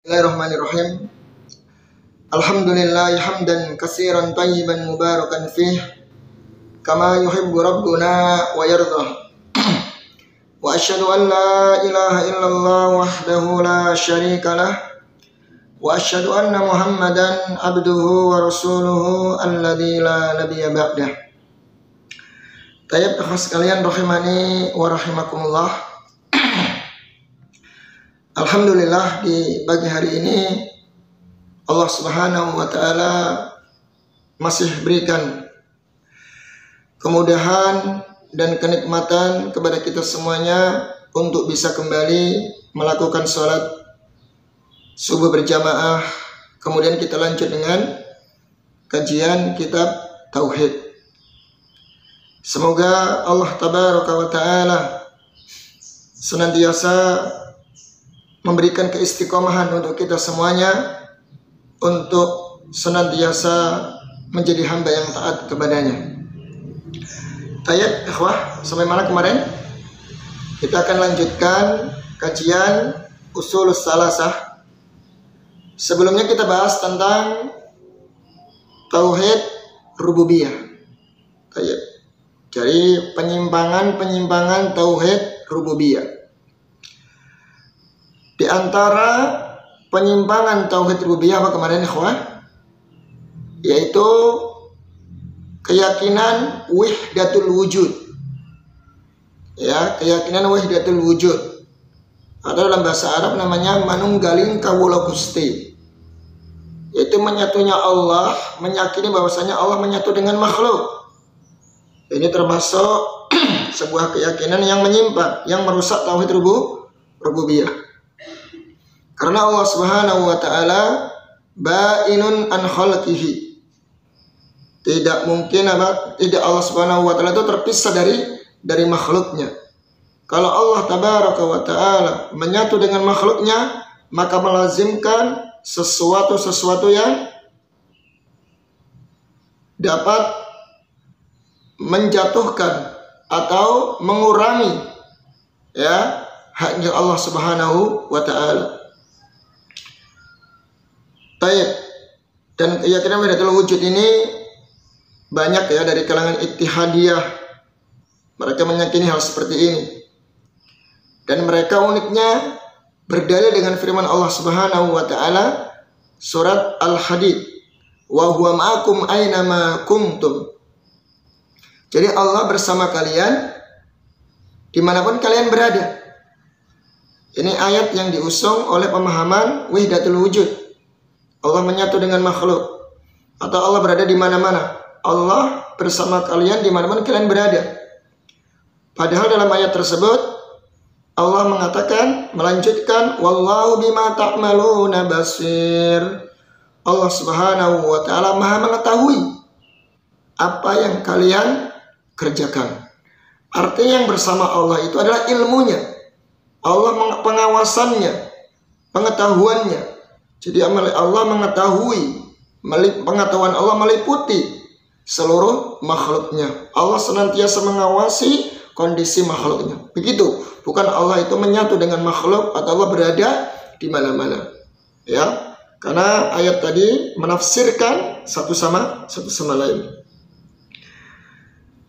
Bismillahirrahmanirrahim. Alhamdulillah hamdan katsiran thayyiban mubarakan fih kama yuhibbu rabbuna wa yardah. Wa asyhadu an la ilaha illallah wahdahu la syarika lah wa asyhadu anna Muhammadan abduhu wa rasuluhu alladzi la nabiyya ba'dah. Tayyib ikhwas sekalian rahimani wa rahimakumullah. Alhamdulillah di pagi hari ini Allah Subhanahu wa taala masih berikan kemudahan dan kenikmatan kepada kita semuanya untuk bisa kembali melakukan sholat subuh berjamaah. Kemudian kita lanjut dengan kajian kitab tauhid. Semoga Allah tabaraka wa taala senantiasa memberikan keistiqomahan untuk kita semuanya untuk senantiasa menjadi hamba yang taat kepadanya. Tayyib ikhwah, sampai mana kemarin? Kita akan lanjutkan kajian usulus salasah. Sebelumnya kita bahas tentang tauhid rububiyah. Tayyib. Jadi penyimpangan tauhid rububiyah. Di antara penyimpangan tauhid rububiyah apa kemarin ikhwah? Yaitu keyakinan wahdatul wujud. Ya, keyakinan wahdatul wujud. Ada dalam bahasa Arab namanya manunggaling kawula Gusti. Yaitu menyatunya Allah, meyakini bahwasanya Allah menyatu dengan makhluk. Ini termasuk sebuah keyakinan yang menyimpang, yang merusak tauhid rububiyah. Karena Allah Subhanahu wa taala ba'inun an khalqihi. Tidak mungkin tidak Allah Subhanahu wa taala itu terpisah dari makhluknya. Kalau Allah tabaraka wa taala menyatu dengan makhluknya, maka melazimkan sesuatu yang dapat menjatuhkan atau mengurangi ya haknya Allah Subhanahu wa taala. Baik. Dan keyakinan wahdatul wujud ini banyak ya dari kalangan ittihadiyah. Mereka meyakini hal seperti ini. Dan mereka uniknya berdalil dengan firman Allah Subhanahu wa taala surat Al-Hadid, wa huwa ma'akum aina ma kuntum. Jadi Allah bersama kalian dimanapun kalian berada. Ini ayat yang diusung oleh pemahaman wahdatul wujud. Allah menyatu dengan makhluk, atau Allah berada di mana-mana. Allah bersama kalian di mana-mana kalian berada. Padahal dalam ayat tersebut Allah mengatakan, melanjutkan, wallahu bima ta'maluna basir. Allah Subhanahu wa taala Maha mengetahui apa yang kalian kerjakan. Artinya yang bersama Allah itu adalah ilmunya, Allah pengawasannya, pengetahuannya. Jadi Allah mengetahui, pengetahuan Allah meliputi seluruh makhluknya. Allah senantiasa mengawasi kondisi makhluknya. Begitu, bukan Allah itu menyatu dengan makhluk atau Allah berada di mana-mana. Ya, karena ayat tadi menafsirkan satu sama lain.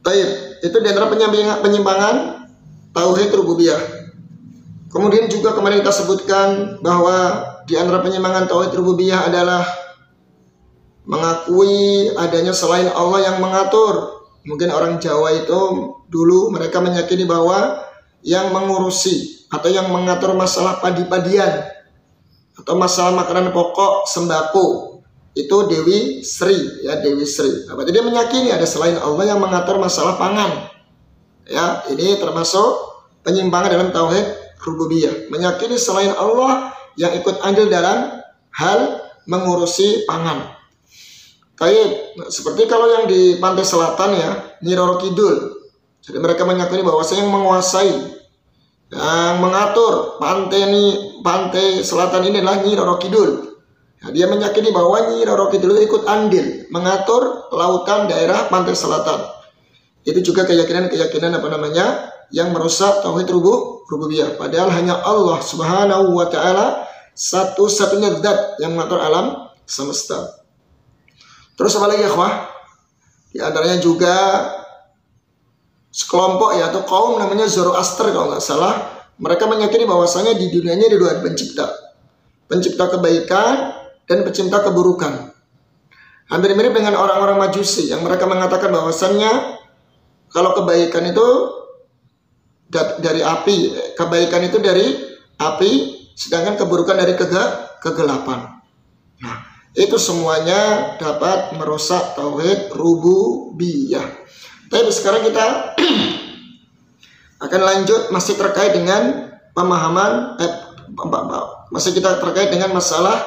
Baik, itu di antara penyimpangan tauhid rububiyah. Kemudian juga kemarin kita sebutkan bahwa di antara penyimpangan tauhid rububiyah adalah mengakui adanya selain Allah yang mengatur. Mungkin orang Jawa itu dulu mereka meyakini bahwa yang mengurusi atau yang mengatur masalah padi-padian atau masalah makanan pokok sembako itu Dewi Sri, ya Dewi Sri. Berarti dia meyakini ada selain Allah yang mengatur masalah pangan. Ya, ini termasuk penyimpangan dalam tauhid rububiyah. Meyakini selain Allah yang ikut andil dalam hal mengurusi pangan. Kayak seperti kalau yang di pantai selatan ya, Nyi Roro Kidul. Jadi mereka meyakini bahwa saya yang menguasai, yang mengatur pantai selatan ini adalah Nyi Roro Kidul. Nah, dia meyakini bahwa Nyi Roro Kidul ikut andil mengatur lautan daerah pantai selatan. Itu juga keyakinan yang merusak tauhid rububiyah. Padahal hanya Allah Subhanahu wa taala satu-satunya zat yang mengatur alam semesta. Terus apa lagi ya ikhwah? Di antaranya juga sekelompok ya atau kaum namanya Zoroaster kalau nggak salah, mereka meyakini bahwasanya di dunia ini ada dua pencipta, pencipta kebaikan dan pencipta keburukan. Hampir mirip dengan orang-orang Majusi yang mereka mengatakan bahwasannya kalau kebaikan itu dari api, kebaikan itu dari api, sedangkan keburukan dari kegelapan. Nah, itu semuanya dapat merusak tauhid rububiyah. Tapi sekarang kita akan lanjut masih terkait dengan pemahaman masih kita terkait dengan masalah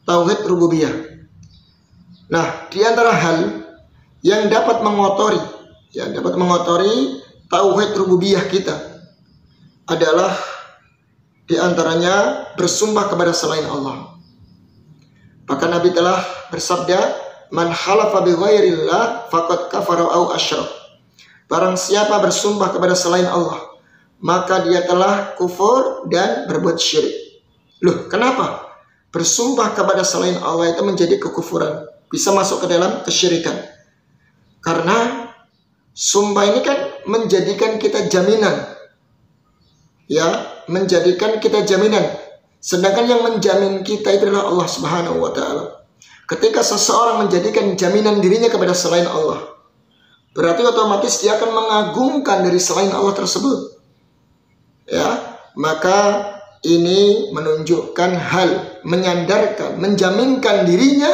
tauhid rububiyah. Nah, di antara hal yang dapat mengotori tauhid rububiyah kita adalah di antaranya bersumpah kepada selain Allah. Maka Nabi telah bersabda, "Man halafa bi ghairillah faqad kafara aw asyrak." Barang siapa bersumpah kepada selain Allah, maka dia telah kufur dan berbuat syirik. Loh, kenapa? Bersumpah kepada selain Allah itu menjadi kekufuran, bisa masuk ke dalam kesyirikan. Karena sumpah ini kan menjadikan kita jaminan. Ya, menjadikan kita jaminan. Sedangkan yang menjamin kita itu adalah Allah Subhanahu wa taala. Ketika seseorang menjadikan jaminan dirinya kepada selain Allah, berarti otomatis dia akan mengagungkan dari selain Allah tersebut. Ya, maka ini menunjukkan hal menyandarkan, menjaminkan dirinya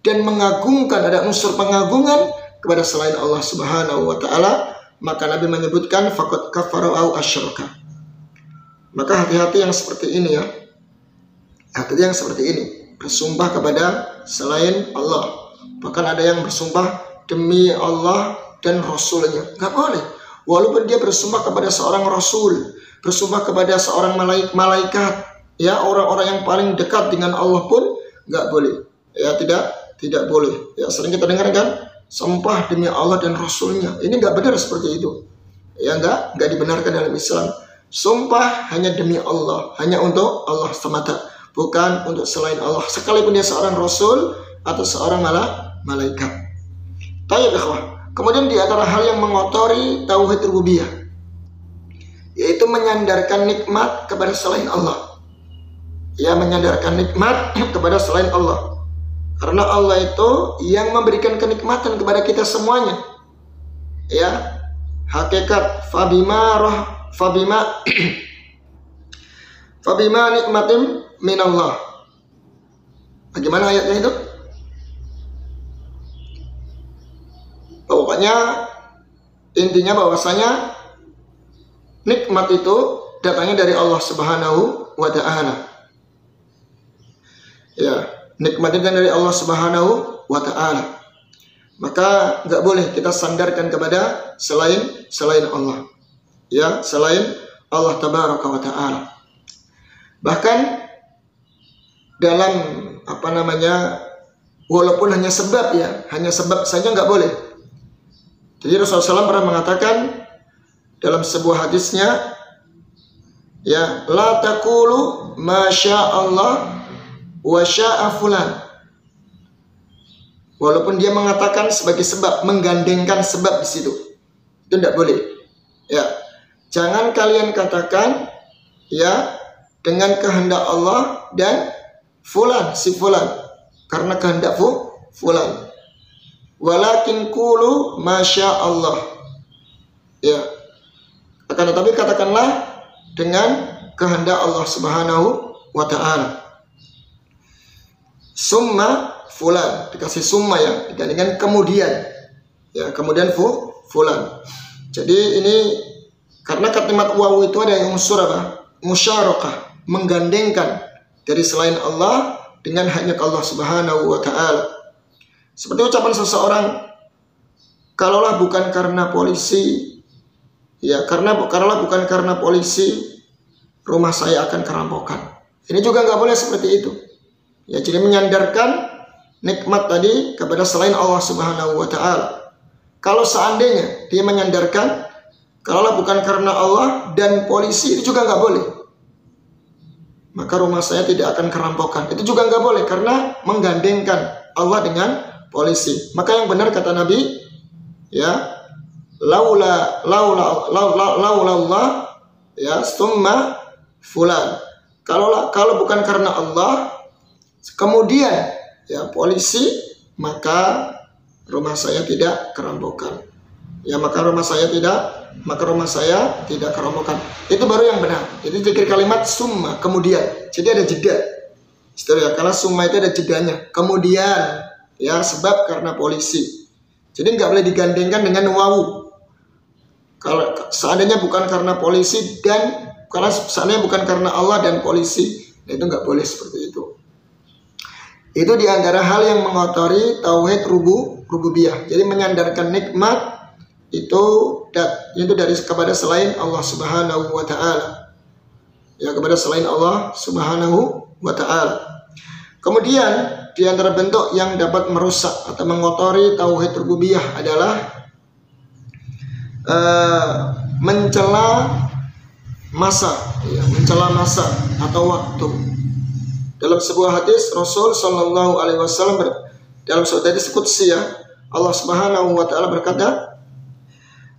dan mengagungkan, ada unsur pengagungan kepada selain Allah Subhanahu wa taala. Maka Nabi menyebutkan faqad kafara au asyraka. Maka hati-hati yang seperti ini ya. Hati-hati yang seperti ini, bersumpah kepada selain Allah. Bahkan ada yang bersumpah demi Allah dan Rasulnya. Gak boleh. Walaupun dia bersumpah kepada seorang Rasul, bersumpah kepada seorang malaikat, ya, orang-orang yang paling dekat dengan Allah pun gak boleh. Ya, tidak boleh. Ya, sering kita dengar kan, sumpah demi Allah dan Rasulnya. Ini gak benar seperti itu. Ya, gak dibenarkan dalam Islam. Sumpah hanya demi Allah, hanya untuk Allah semata, bukan untuk selain Allah, sekalipun dia seorang Rasul atau seorang malaikat. Tayyib ikhwah. Kemudian di antara hal yang mengotori tauhid rububiyah, yaitu menyandarkan nikmat kepada selain Allah. Ya, menyandarkan nikmat kepada selain Allah. Karena Allah itu yang memberikan kenikmatan kepada kita semuanya. Ya, hakikat fabima nikmatin minallah. Bagaimana ayatnya itu? Pokoknya intinya bahwasanya nikmat itu datangnya dari Allah Subhanahu wa taala. Ya, nikmat itu dari Allah Subhanahu wa taala. Maka enggak boleh kita sandarkan kepada selain Allah. Ya, selain Allah tabaraka wa taala. Bahkan dalam walaupun hanya sebab ya, hanya sebab saja nggak boleh. Jadi Rasulullah SAW pernah mengatakan dalam sebuah hadisnya, ya, la taqulu ma Allah wa syaa fulan. Walaupun dia mengatakan sebagai sebab, menggandengkan sebab di situ, itu tidak boleh. Ya, jangan kalian katakan ya dengan kehendak Allah dan fulan, si fulan, karena kehendak fulan. Walakin qulu masya Allah. Ya. Akan tetapi katakanlah dengan kehendak Allah Subhanahu wa taala. Summa fulan, dikasih summa ya, dengan kemudian. Ya, kemudian fulan. Jadi ini karena kalimat waw itu ada yang unsur apa? Musyarakah, menggandengkan dari selain Allah dengan hanya Allah Subhanahu wa taala. Seperti ucapan seseorang, kalaulah bukan karena polisi, ya kalaulah bukan karena polisi, rumah saya akan kerampokan. Ini juga nggak boleh seperti itu. Ya, jadi menyandarkan nikmat tadi kepada selain Allah Subhanahu wa taala. Kalau seandainya dia menyandarkan, kalaulah bukan karena Allah dan polisi, itu juga nggak boleh. maka rumah saya tidak akan kerampokan. Itu juga nggak boleh karena menggandengkan Allah dengan polisi. Maka yang benar kata Nabi, ya, laula Allah, ya, summa fulan. Kalau bukan karena Allah, kemudian ya polisi, maka rumah saya tidak kerampokan. Ya, maka rumah saya tidak kerampokan. Itu baru yang benar. Itu zikir kalimat summa, kemudian. Jadi ada jeda. Ya, karena summa itu ada jedanya. Kemudian, ya, sebab karena polisi. Jadi nggak boleh digandengkan dengan wawu. Kalau seandainya bukan karena polisi dan seandainya bukan karena Allah dan polisi, itu nggak boleh seperti itu. Itu diantara hal yang mengotori tauhid rububiyah. Jadi menyandarkan nikmat itu dari kepada selain Allah Subhanahu wa taala. Ya, kepada selain Allah Subhanahu wa taala. Kemudian di antara bentuk yang dapat merusak atau mengotori tauhid rububiyah adalah mencela masa atau waktu. Dalam sebuah hadis Rasul Shallallahu Alaihi Wasallam dalam sebuah hadis qudsi, ya, Allah Subhanahu Wa Taala berkata,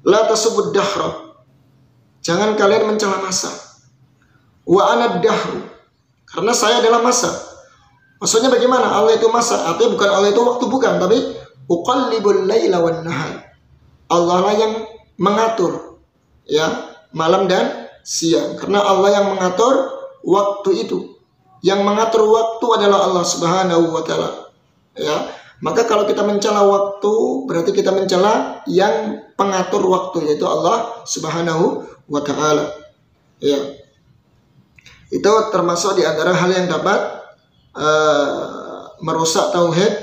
la tasubud dahra, jangan kalian mencela masa. Wa ana dahru, karena saya adalah masa. Maksudnya bagaimana? Allah itu masa, artinya bukan Allah itu waktu, bukan, tapi uqallibul laila wan nahar. Allah lah yang mengatur, ya, malam dan siang, karena Allah yang mengatur waktu itu. Yang mengatur waktu adalah Allah Subhanahu wa taala. Ya, maka kalau kita mencela waktu, berarti kita mencela yang pengatur waktu, yaitu Allah Subhanahu wa taala. Ya. Itu termasuk di antara hal yang dapat merusak tauhid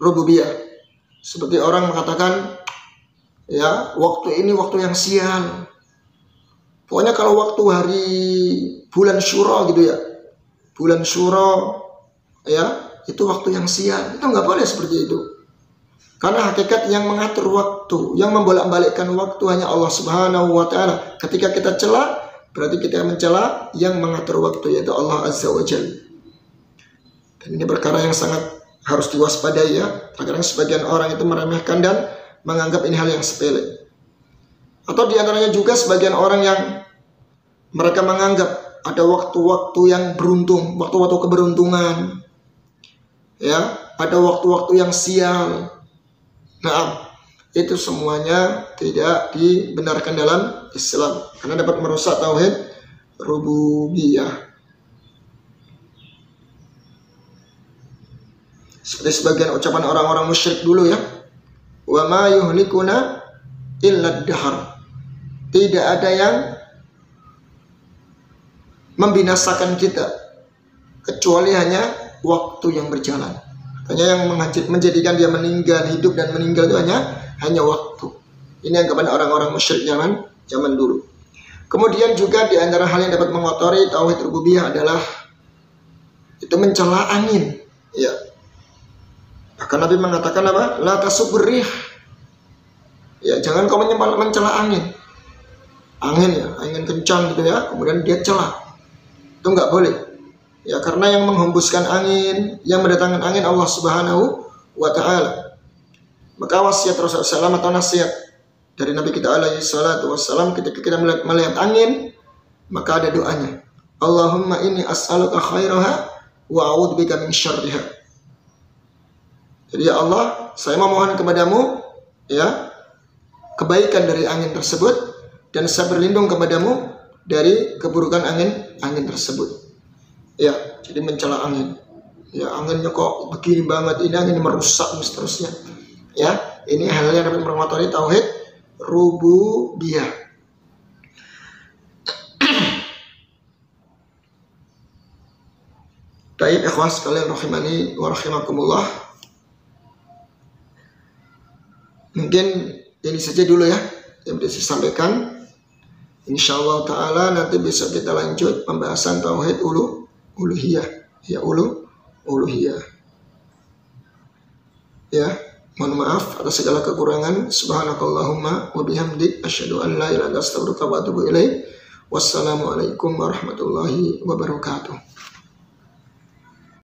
rububiyah. Seperti orang mengatakan, ya, waktu ini waktu yang sial. Pokoknya kalau waktu hari bulan Syura gitu, ya, bulan Syura, ya, itu waktu yang sial. Itu nggak boleh seperti itu. Karena hakikat yang mengatur waktu, yang membolak-balikkan waktu hanya Allah Subhanahu wa taala. Ketika kita cela, berarti kita mencela yang mengatur waktu, yaitu Allah Azza wa Jalla. Dan ini perkara yang sangat harus diwaspadai, ya. Terkadang sebagian orang itu meremehkan dan menganggap ini hal yang sepele. Atau diantaranya juga sebagian orang yang mereka menganggap ada waktu-waktu yang beruntung, waktu-waktu keberuntungan, ya, ada waktu-waktu yang sial. Nah, itu semuanya tidak dibenarkan dalam Islam karena dapat merusak tauhid rububiyah. Seperti sebagian ucapan orang-orang musyrik dulu, ya, wa ma yuhlikuna illa ad-dahr. Tidak ada yang membinasakan kita kecuali hanya waktu yang berjalan. Hanya yang menjadikan dia meninggal, hidup dan meninggal itu hanya waktu. Ini yang kepada orang-orang musyrik zaman dulu. Kemudian juga di antara hal yang dapat mengotori tauhid rububiyah adalah itu mencela angin, ya. Bahkan Nabi mengatakan apa? La tasubburih. Ya, jangan kau mencela angin. Angin, ya, angin kencang gitu, ya. Kemudian dia cela. Itu nggak boleh, ya, karena yang menghembuskan angin, yang mendatangkan angin Allah Subhanahu wa taala. Maka wasiat Rasulullah SAW atau nasihat dari Nabi kita alaihi salatu wassalam, ketika kita melihat angin, maka ada doanya, Allahumma inni as'aluka khairaha wa a'udzubika min syarriha. Jadi, ya Allah, saya memohon kepadamu, ya, kebaikan dari angin tersebut, dan saya berlindung kepadamu dari keburukan angin tersebut. Ya, jadi mencela angin. Ya, anginnya kok begini banget, ini angin merusak dan seterusnya. Ya, ini hal yang dapat mengotori tauhid rububiyah. Baik, ikhwan sekalian rahimani wa rahimakumullah. Mungkin ini saja dulu, ya, yang bisa saya sampaikan. Insyaallah ta'ala nanti besok kita lanjut pembahasan tauhid uluhiyah, ya, uluhiyah. Ya, mohon maaf atas segala kekurangan. Subhanakallahumma wa bihamdik asyhadu an la ilaha illa anta astaghfiruka wa atubu ilaik. Wassalamualaikum warahmatullahi wabarakatuh.